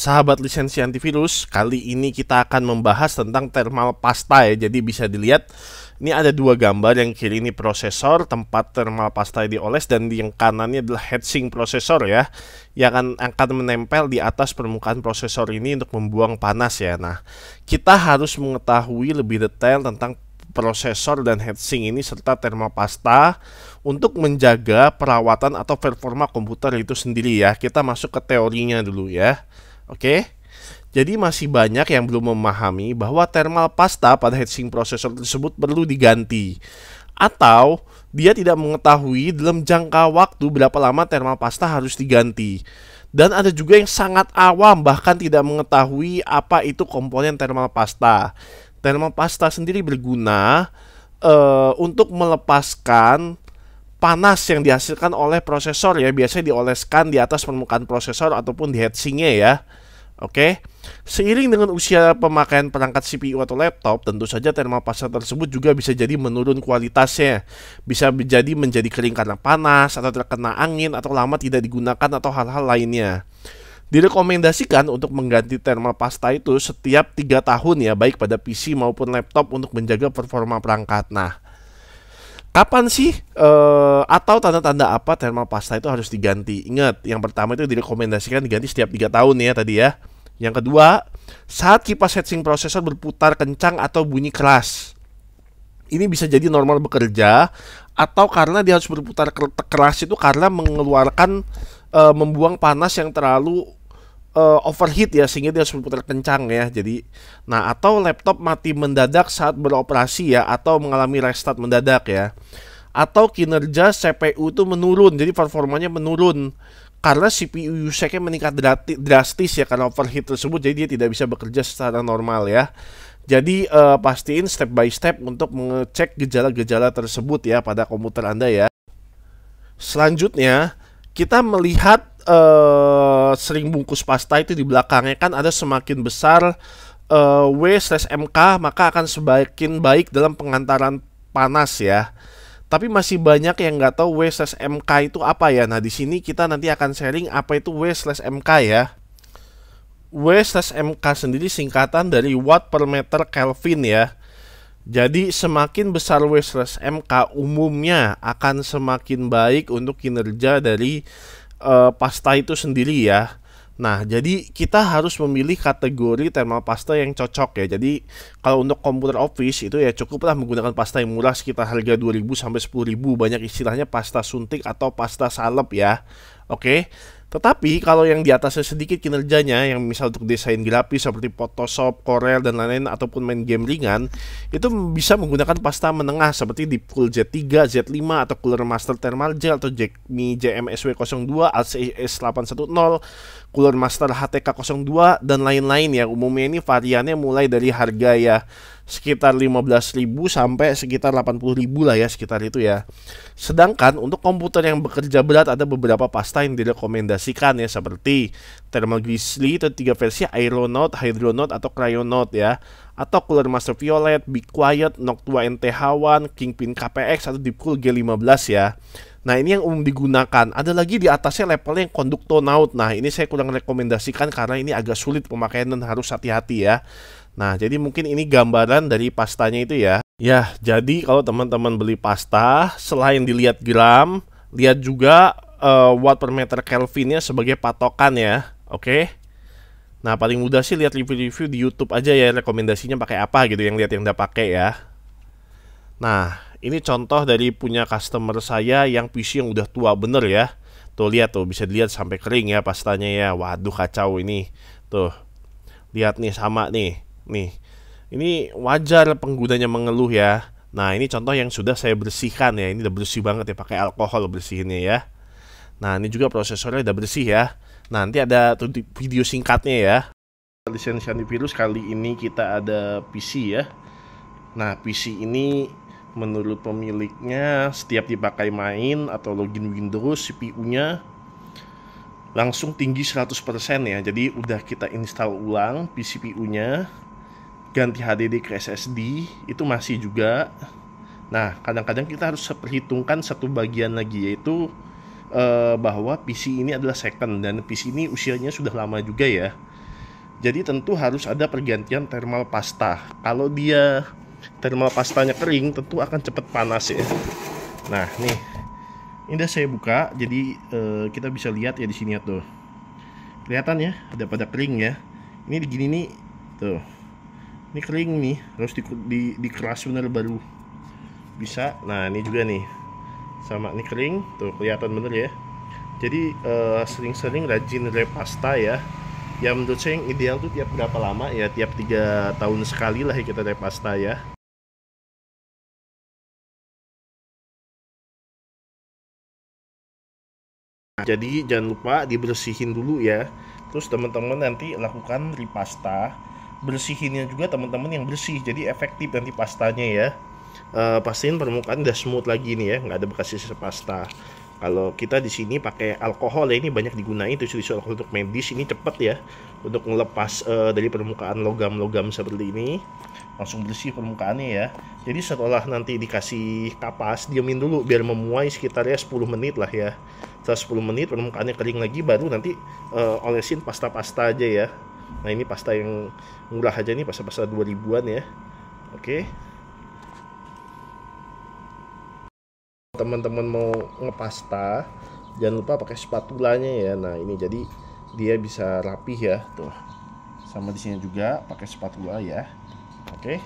Sahabat lisensi antivirus, kali ini kita akan membahas tentang thermal pasta ya. Jadi bisa dilihat, ini ada dua gambar, yang kiri ini prosesor tempat thermal pasta dioles, dan yang kanannya adalah heatsink prosesor ya, yang akan menempel di atas permukaan prosesor ini untuk membuang panas ya. Nah, kita harus mengetahui lebih detail tentang prosesor dan heatsink ini serta thermal pasta untuk menjaga perawatan atau performa komputer itu sendiri ya. Kita masuk ke teorinya dulu ya. Oke, jadi masih banyak yang belum memahami bahwa thermal pasta pada heatsink prosesor tersebut perlu diganti, atau dia tidak mengetahui dalam jangka waktu berapa lama thermal pasta harus diganti. Dan ada juga yang sangat awam, bahkan tidak mengetahui apa itu komponen thermal pasta. Thermal pasta sendiri berguna untuk melepaskan panas yang dihasilkan oleh prosesor ya, biasanya dioleskan di atas permukaan prosesor ataupun di heatsinknya ya. Oke, seiring dengan usia pemakaian perangkat CPU atau laptop, tentu saja thermal pasta tersebut juga bisa jadi menurun kualitasnya. Bisa jadi menjadi kering karena panas, atau terkena angin, atau lama tidak digunakan, atau hal-hal lainnya. Direkomendasikan untuk mengganti thermal pasta itu setiap 3 tahun ya, baik pada PC maupun laptop, untuk menjaga performa perangkat. Nah, kapan sih atau tanda-tanda apa thermal pasta itu harus diganti? Ingat, yang pertama itu direkomendasikan diganti setiap 3 tahun ya tadi ya. Yang kedua, saat kipas heatsink prosesor berputar kencang atau bunyi keras. Ini bisa jadi normal bekerja, atau karena dia harus berputar keras itu karena mengeluarkan membuang panas yang terlalu overheat ya, sehingga dia harus berputar kencang ya. Jadi, nah, atau laptop mati mendadak saat beroperasi ya, atau mengalami restart mendadak ya. Atau kinerja CPU itu menurun, jadi performanya menurun karena CPU usage-nya meningkat drastis ya karena overheat tersebut, jadi dia tidak bisa bekerja secara normal ya. Jadi pastiin step by step untuk mengecek gejala-gejala tersebut ya pada komputer Anda ya. Selanjutnya, kita melihat sering bungkus pasta itu di belakangnya kan ada semakin besar W/MK, maka akan semakin baik dalam pengantaran panas ya. Tapi masih banyak yang nggak tahu W/MK itu apa ya. Nah, di sini kita nanti akan sharing apa itu W/MK ya. W/MK sendiri singkatan dari watt per meter Kelvin ya. Jadi semakin besar W/MK umumnya akan semakin baik untuk kinerja dari pasta itu sendiri ya. Nah, jadi kita harus memilih kategori thermal pasta yang cocok ya. Jadi kalau untuk komputer office itu ya cukuplah menggunakan pasta yang murah sekitar harga 2.000 sampai 10.000. Banyak istilahnya pasta suntik atau pasta salep ya. Oke. Tetapi kalau yang di atasnya sedikit kinerjanya, yang misal untuk desain grafis seperti Photoshop, Corel, dan lain-lain, ataupun main game ringan, itu bisa menggunakan pasta menengah seperti Deepcool Z3, Z5, atau Cooler Master Thermal Gel, atau JECMI JMSW02, ACS810, Cooler Master HTK02, dan lain-lain ya. Umumnya ini variannya mulai dari harga ya sekitar 15.000 sampai sekitar 80.000 lah ya, sekitar itu ya. Sedangkan untuk komputer yang bekerja berat ada beberapa pasta yang direkomendasikan ya, seperti Thermal Grizzly itu 3 versi, Aeronaut, Hydronaut, atau Cryonaut ya, atau Cooler Master Violet, Be Quiet, Noctua NTH1, Kingpin KPX, atau Deepcool G15 ya. Nah, ini yang umum digunakan. Ada lagi di atasnya levelnya yang Conductonaut. Nah, ini saya kurang rekomendasikan karena ini agak sulit pemakaian dan harus hati-hati ya. Nah, jadi mungkin ini gambaran dari pastanya itu ya. Ya, jadi kalau teman-teman beli pasta, selain dilihat gram, lihat juga watt per meter Kelvinnya sebagai patokan ya. Oke. Nah, paling mudah sih lihat review-review di YouTube aja ya, rekomendasinya pakai apa gitu, yang lihat yang udah pakai ya. Nah, ini contoh dari punya customer saya yang PC yang udah tua bener ya. Tuh, lihat tuh, bisa dilihat sampai kering ya pastanya ya. Waduh, kacau ini. Tuh. Lihat nih, sama nih. Nih, ini wajar penggunanya mengeluh ya. Nah, ini contoh yang sudah saya bersihkan ya. Ini udah bersih banget ya, pakai alkohol bersihinnya ya. Nah, ini juga prosesornya udah bersih ya. Nanti ada tuh video singkatnya ya. Lisensi antivirus kali ini kita ada PC ya. Nah, PC ini menurut pemiliknya setiap dipakai main atau login Windows, CPU-nya langsung tinggi 100% ya. Jadi udah kita install ulang CPU-nya, ganti HDD ke SSD, itu masih juga. Nah, kadang-kadang kita harus perhitungkan satu bagian lagi, yaitu bahwa PC ini adalah second, dan PC ini usianya sudah lama juga ya. Jadi tentu harus ada pergantian thermal pasta. Kalau dia thermal pastanya kering, tentu akan cepat panas ya. Nah, nih. Ini udah saya buka, jadi kita bisa lihat ya di sini ya tuh. Kelihatan ya, ada pada kering ya. Ini begini nih, tuh. Ini kering nih, harus dikeras bener baru bisa. Nah, ini juga nih. Sama ini kering, tuh kelihatan bener ya. Jadi sering-sering rajin repasta ya. Ya menurut saya yang ideal tuh tiap berapa lama ya, tiap 3 tahun sekali lah ya kita repasta ya. Jadi jangan lupa dibersihin dulu ya. Terus teman-teman nanti lakukan repasta. Bersihinnya juga teman-teman yang bersih, jadi efektif nanti pastanya ya. Pastiin permukaan udah smooth lagi nih ya, nggak ada bekas sisa pasta. Kalau kita di sini pakai alkohol ya, ini banyak digunakan itu alkohol untuk medis, ini cepet ya untuk melepas dari permukaan logam-logam seperti ini. Langsung bersih permukaannya ya. Jadi setelah nanti dikasih kapas, diamin dulu biar memuai sekitarnya 10 menit lah ya. Setelah 10 menit permukaannya kering lagi, baru nanti olesin pasta-pasta aja ya. Nah ini pasta yang murah aja nih, pasta-pasta 2000-an ya. Oke. Teman-teman mau ngepasta, jangan lupa pakai spatulanya ya. Nah ini jadi dia bisa rapih ya tuh. Sama di sini juga pakai spatula ya. Oke.